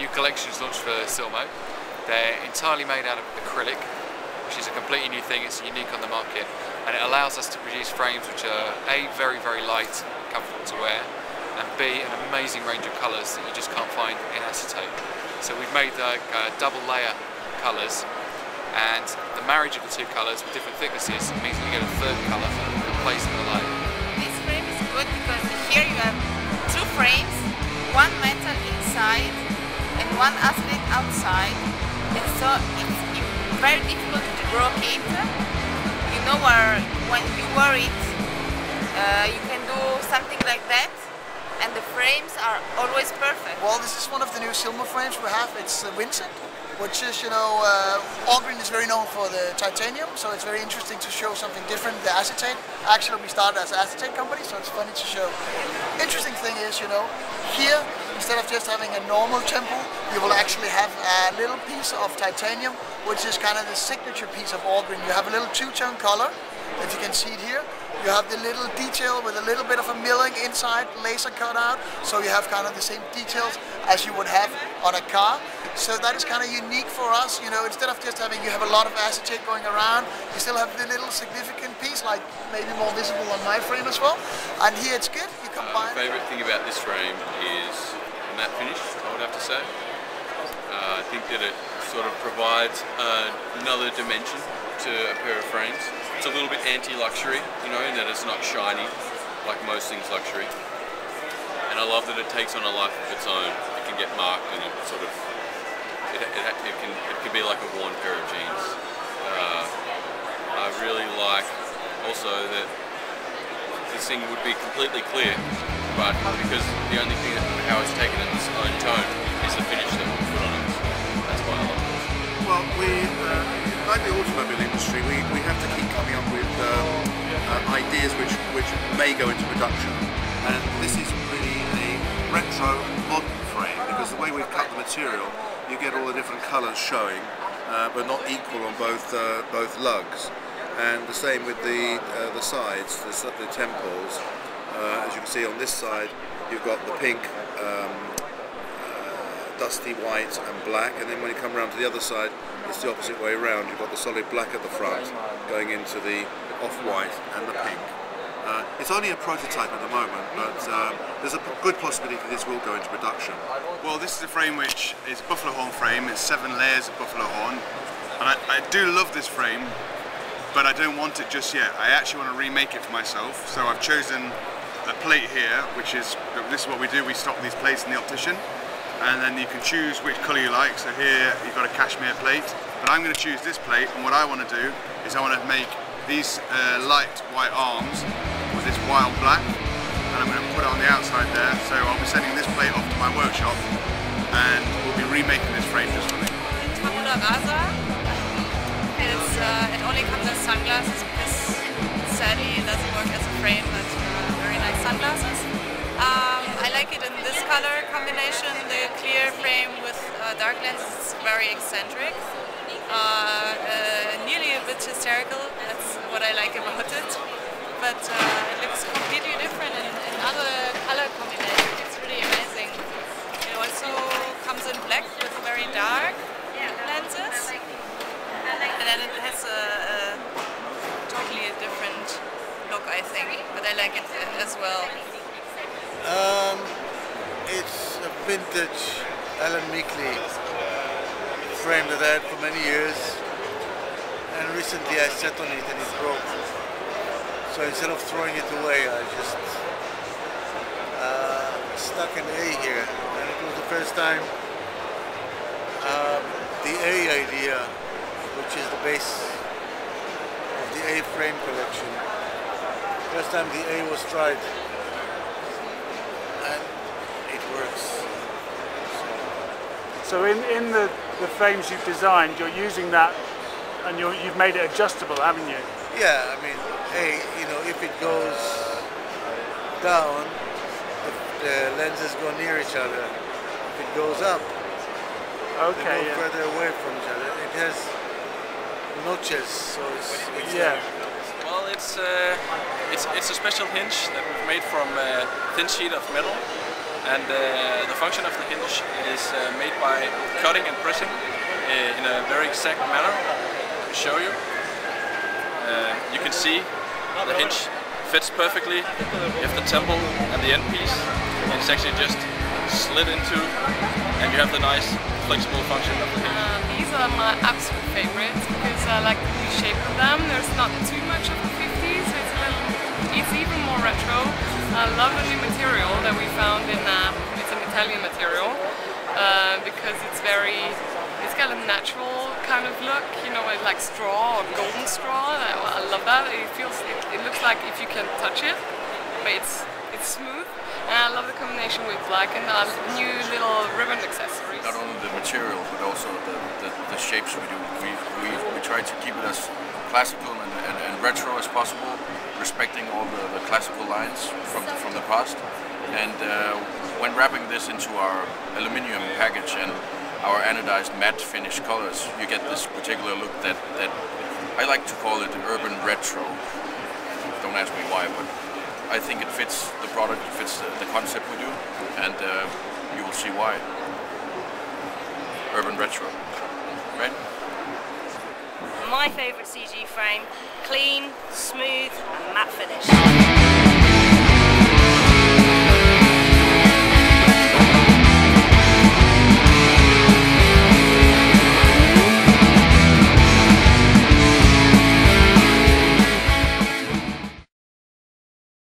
new collections launched for Silmo. They're entirely made out of acrylic, which is a completely new thing. It's unique on the market, and it allows us to produce frames which are A, very, very light, comfortable to wear, and B, an amazing range of colours that you just can't find in acetate. So we've made double layer colours, and the marriage of the two colours with different thicknesses means that you get a third colour replacing the layer. This frame is good because here you have two frames, one metal inside and one acetate outside. It's very difficult to rotate. You know when you wear it, you can do something like that, and the frames are always perfect. Well, this is one of the new Silmo frames we have. It's Vincent, which is, you know, Allgreen is very known for the titanium, so it's very interesting to show something different, the acetate. Actually, we started as an acetate company, so it's funny to show. Interesting thing is, you know, here, instead of just having a normal temple, you will actually have a little piece of titanium, which is kind of the signature piece of Allgreen. You have a little two-tone color, if you can see it here. You have the little detail with a little bit of a milling inside, laser cut out, so you have kind of the same details as you would have on a car. So that is kind of unique for us, you know, instead of just having, you have a lot of acetate going around, you still have the little significant piece, like maybe more visible on my frame as well. And here it's good, you combine. My favourite thing about this frame is the matte finish, I would have to say. I think that it sort of provides another dimension to a pair of frames. It's a little bit anti-luxury, you know, in that it's not shiny like most things luxury. And I love that it takes on a life of its own. It can get marked and it sort of, it can be like a worn pair of jeans. I really like also that this thing would be completely clear, but because the only thing that how it's taken in its own tone is the finish that we put on it. That's why I love it. Well, like the automobile industry, we have to keep coming up with ideas which may go into production, and this is really a retro modern frame because the way we've cut the material, you get all the different colours showing, but not equal on both lugs, and the same with the sides, the temples. As you can see on this side, you've got the pink, dusty white and black, and then when you come around to the other side, it's the opposite way around. You've got the solid black at the front going into the off-white and the pink. It's only a prototype at the moment, but there's a good possibility this will go into production. Well, this is a frame which is a buffalo horn frame. It's 7 layers of buffalo horn, and I do love this frame, but I don't want it just yet. I actually want to remake it for myself, so I've chosen a plate here, which is, this is what we do, we stock these plates in the optician, and then you can choose which colour you like. So here you've got a cashmere plate, but I'm going to choose this plate, and what I want to do is I want to make these light white arms with this wild black, and I'm going to put it on the outside there. So I'll be sending this plate off to my workshop, and we'll be remaking this frame just for me. Tabula rasa. It only comes as sunglasses because sadly it doesn't work as a frame, but very nice sunglasses. I like it in this color combination, the clear frame with dark lenses. It's very eccentric, nearly a bit hysterical. That's what I like about it. But it looks completely different in other color combinations. It's really amazing. It also comes in black with very dark lenses, and then it has a totally different look, I think. But I like it as well. It's a vintage Alan Mickley frame that I had for many years, and recently I sat on it and it broke. So instead of throwing it away, I just stuck an A here, and it was the first time the A idea, which is the base of the A frame collection, first time the A was tried. And it works. So in the frames you've designed, you're using that, and you've made it adjustable, haven't you? Yeah, I mean, hey, you know, if it goes down, the lenses go near each other. If it goes up, they go further away from each other. It has notches, so it's yeah. Well, it's a special hinge that we've made from a thin sheet of metal, and the function of the hinge is made by cutting and pressing in a very exact manner. I'll show you. You can see the hinge fits perfectly. You have the temple and the end piece, and it's actually just slid into, and you have the nice flexible function of the hinge. These are my absolute favorites because I like the new shape of them. There's not too much of the 50s, so it's even more retro. I love the new material that we found in, it's an Italian material because it's got a natural kind of look, you know, like straw or golden straw. I love that. It looks like if you can touch it, but it's smooth. And I love the combination with black and new little ribbon accessories. Not only the material, but also the shapes we do. We try to keep it as classical and retro as possible, respecting all the classical lines from the past. And when wrapping this into our aluminium package and our anodized matte finish colors, you get this particular look that I like to call it urban retro. Don't ask me why, but I think it fits the product, it fits the concept we do, and you will see why. Urban retro, right? My favourite CG frame, clean, smooth and matte finish.